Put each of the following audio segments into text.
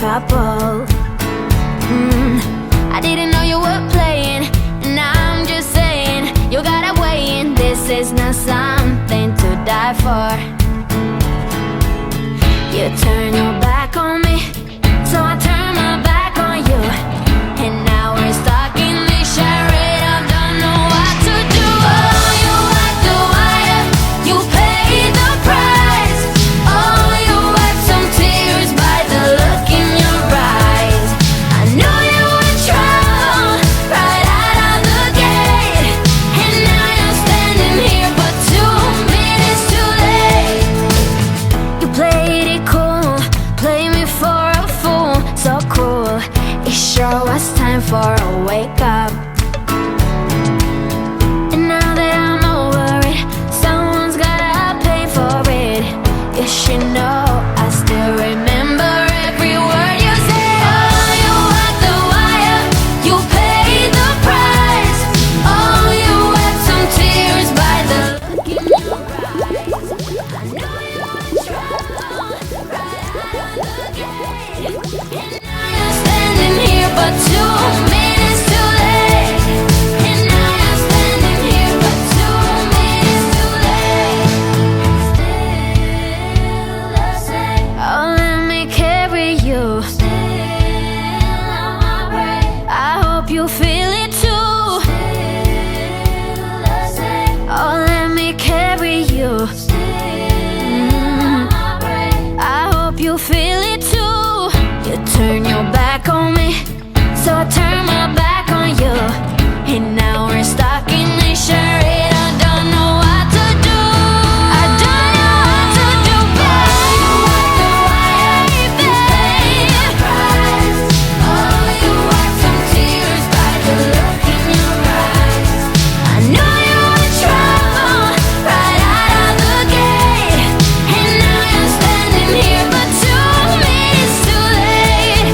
couple. I didn't know you were playing, and I'm just saying, you gotta weigh in. This is not something to die for. You turn your back on me, so I turn my back on you, and now we're stuck in this charade. I don't know what to do. Oh, you act the wire, you pay the price. Oh, you wipe some tears by the look in your eyes. I knew you were trouble right out of the gate, and now you're standing here but 2 minutes too late. You played it cool, play me for a fool, so cruel. It sure was time for a wake up. And now that I'm over it, someone's gotta pay for it. You should know I still remember every word you said. Oh, you walked the wire, you paid the price. Oh, you wept some tears by the look in your eyes. I know you were trouble right out of the gate, and now you're standing here but 2 minutes too late. And now you're standing here but 2 minutes too late. Still the same. Oh, let me carry you. Still on my brain. I hope you feel it too. Still the same. Oh, let me carry you. Still on my brain. I hope you feel it too. You turn your back on me, so I turn my back on you, and now we're stuck in this charade. I don't know what to do. I don't know what to do, baby. Oh, you wiped some tears by the look in your eyes. I know you were trouble right out of the gate, and now you're standing here but 2 minutes too late.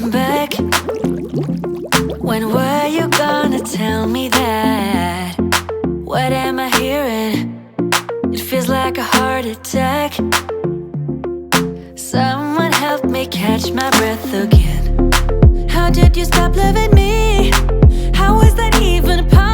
come back? When were you gonna tell me that? What am I hearing? It feels like a heart attack. Someone help me catch my breath again. How did you stop loving me? How is that even possible?